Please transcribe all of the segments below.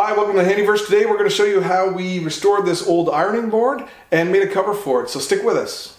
Hi, welcome to Handyverse. Today we're going to show you how we restored this old ironing board and made a cover for it, so stick with us.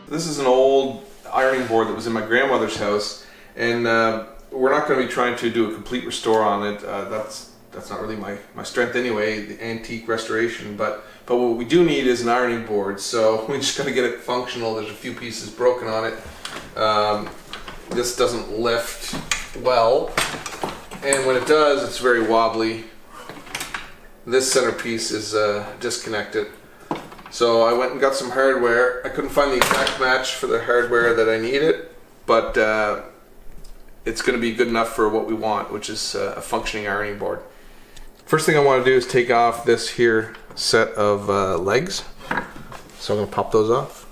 This is an old ironing board that was in my grandmother's house, and we're not going to be trying to do a complete restore on it. That's not really my strength anyway, the antique restoration, but what we do need is an ironing board, so we just got to get it functional. There's a few pieces broken on it. This doesn't lift well, and when it does, it's very wobbly. This centerpiece is disconnected. So I went and got some hardware. I couldn't find the exact match for the hardware that I needed, but it's going to be good enough for what we want, which is a functioning ironing board. First thing I want to do is take off this here set of legs. So I'm going to pop those off.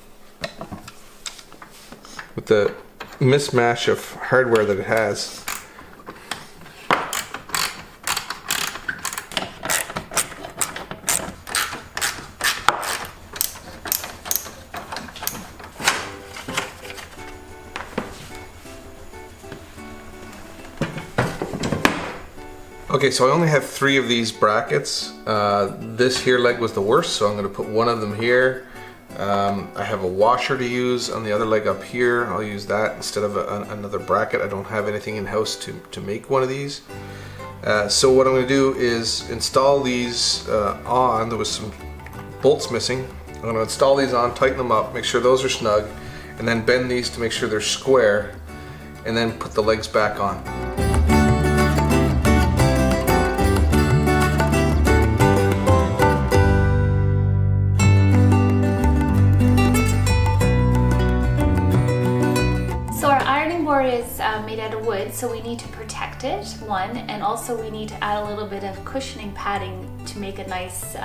With the mismatch of hardware that it has, okay, so I only have 3 of these brackets. This here leg was the worst, so I'm going to put one of them here. I have a washer to use on the other leg up here. I'll use that instead of another bracket. I don't have anything in house to make one of these. So what I'm going to do is install these on. There was some bolts missing. I'm going to install these on, tighten them up, make sure those are snug, and then bend these to make sure they're square, and then put the legs back on. Is made out of wood, so we need to protect it, one, and also we need to add a little bit of cushioning padding to make a nice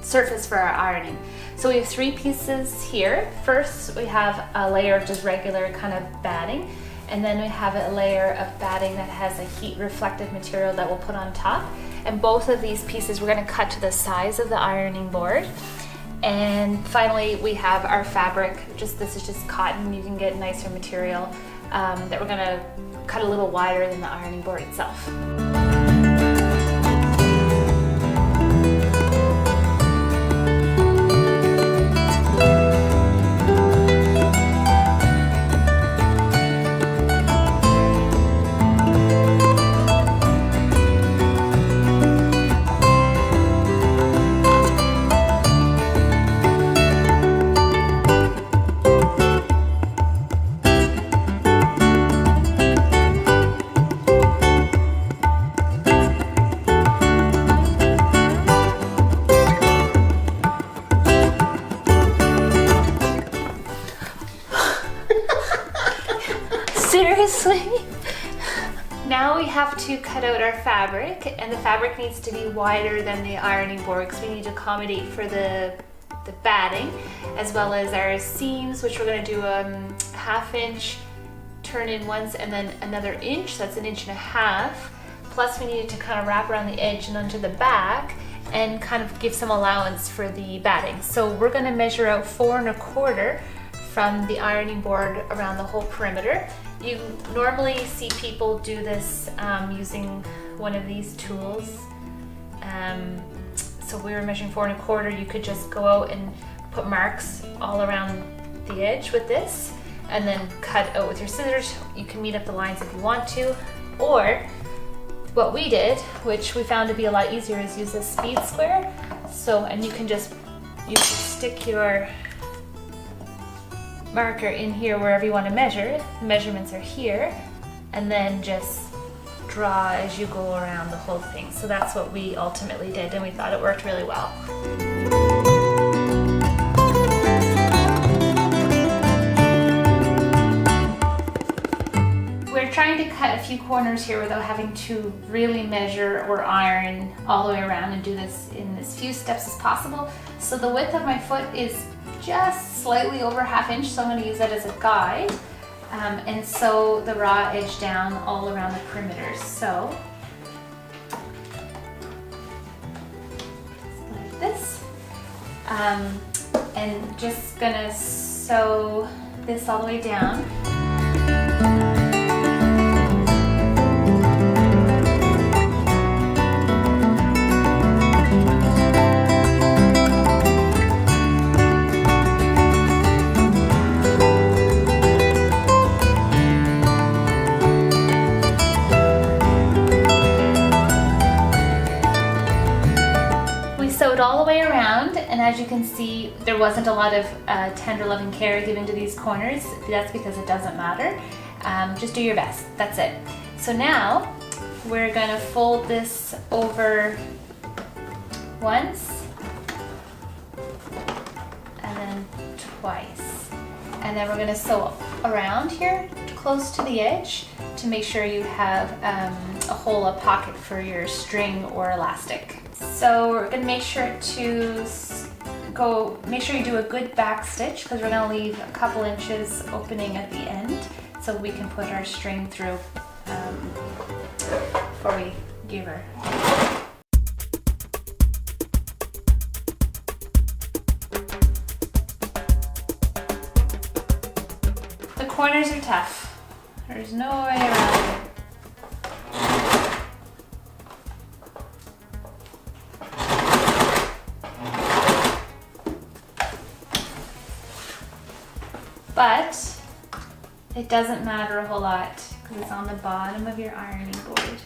surface for our ironing. So we have 3 pieces here. First we have a layer of just regular kind of batting, and then we have a layer of batting that has a heat reflective material that we'll put on top, and both of these pieces we're going to cut to the size of the ironing board. And finally we have our fabric. This is just cotton. You can get nicer material that we're going to cut a little wider than the ironing board itself. Seriously? Now we have to cut out our fabric, and the fabric needs to be wider than the ironing board because we need to accommodate for the batting, as well as our seams, which we're going to do a 1/2 inch turn in once and then another inch, so that's 1.5 inches. Plus we needed to kind of wrap around the edge and onto the back and kind of give some allowance for the batting. So we're going to measure out 4 1/4 from the ironing board around the whole perimeter. You normally see people do this using one of these tools. So we were measuring 4 1/4. You could just go out and put marks all around the edge with this and then cut out with your scissors. You can meet up the lines if you want to, or what we did, which we found to be a lot easier, is use a speed square. So, and you can stick your marker in here wherever you want to measure. The measurements are here, and then just draw as you go around the whole thing. So that's what we ultimately did, and we thought it worked really well. We're trying to cut a few corners here without having to really measure or iron all the way around, and do this in as few steps as possible. So the width of my foot is just slightly over 1/2 inch, so I'm going to use that as a guide, and sew the raw edge down all around the perimeter. So like this, and just gonna sew this all the way down. as you can see, there wasn't a lot of tender loving care given to these corners. That's because it doesn't matter. Just do your best, that's it. So now we're gonna fold this over once and then twice. And then we're gonna sew around here close to the edge to make sure you have a hole, a pocket for your string or elastic. So we're gonna make sure to make sure you do a good back stitch, because we're gonna leave a couple inches opening at the end so we can put our string through before we give her. The corners are tough. There's no way around it. But it doesn't matter a whole lot because it's on the bottom of your ironing board.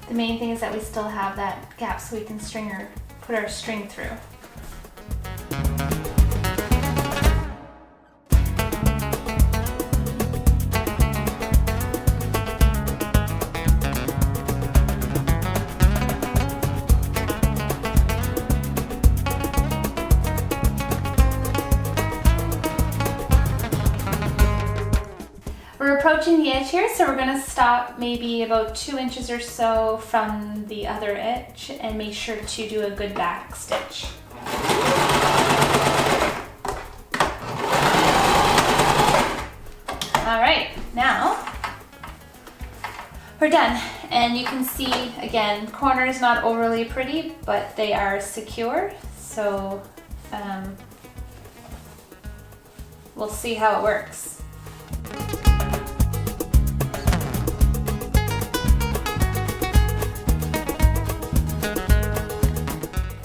The main thing is that we still have that gap so we can put our string through. We're approaching the edge here, so we're going to stop maybe about 2 inches or so from the other edge and make sure to do a good back stitch. Alright, now we're done. And you can see, again, corners not overly pretty, but they are secure. So we'll see how it works.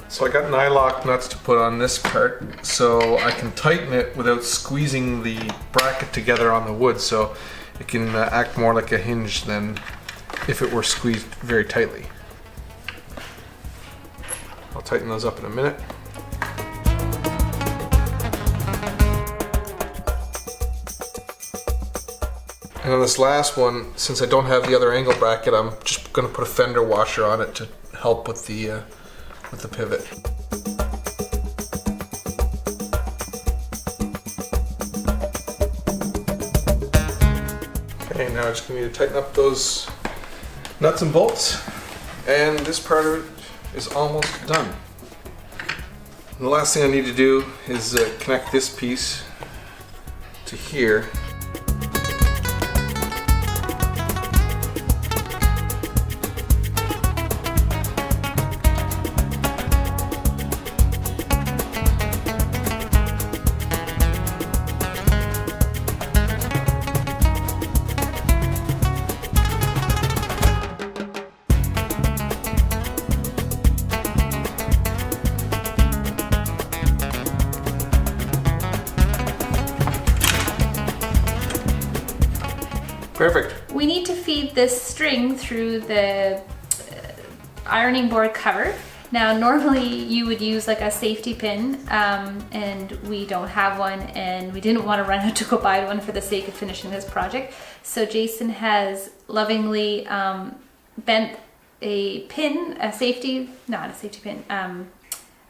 So I got nylock nuts to put on this part so I can tighten it without squeezing the bracket together on the wood, so it can act more like a hinge than if it were squeezed very tightly. I'll tighten those up in a minute. And on this last one, since I don't have the other angle bracket, I'm just going to put a fender washer on it to help with the pivot. Okay, now I just need to tighten up those nuts and bolts, and this part of it is almost done. And the last thing I need to do is connect this piece to here. Perfect. We need to feed this string through the ironing board cover. Now normally you would use like a safety pin and we don't have one, and we didn't want to run out to go buy one for the sake of finishing this project. So Jason has lovingly bent a pin, a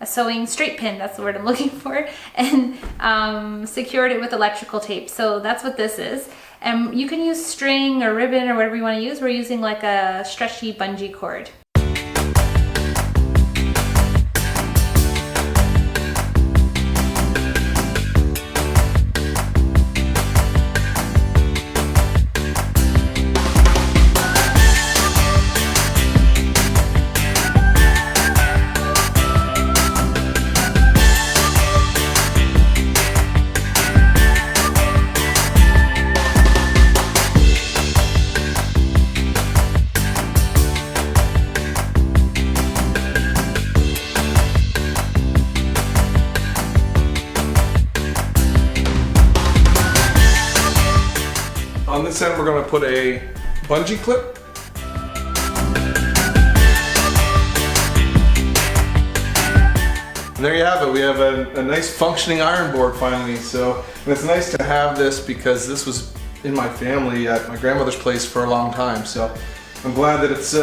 sewing straight pin, that's the word I'm looking for, and secured it with electrical tape. So that's what this is. And you can use string or ribbon or whatever you want to use. We're using like a stretchy bungee cord. this end we're going to put a bungee clip. And there you have it. We have a nice functioning iron board finally. So, and it's nice to have this because this was in my family at my grandmother's place for a long time. So I'm glad that it's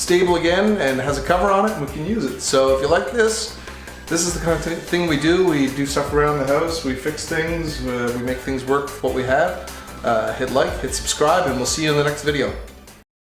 stable again and has a cover on it and we can use it. So if you like this, this is the kind of thing we do. We do stuff around the house, we fix things, we make things work with what we have. Hit like, hit subscribe, and we'll see you in the next video.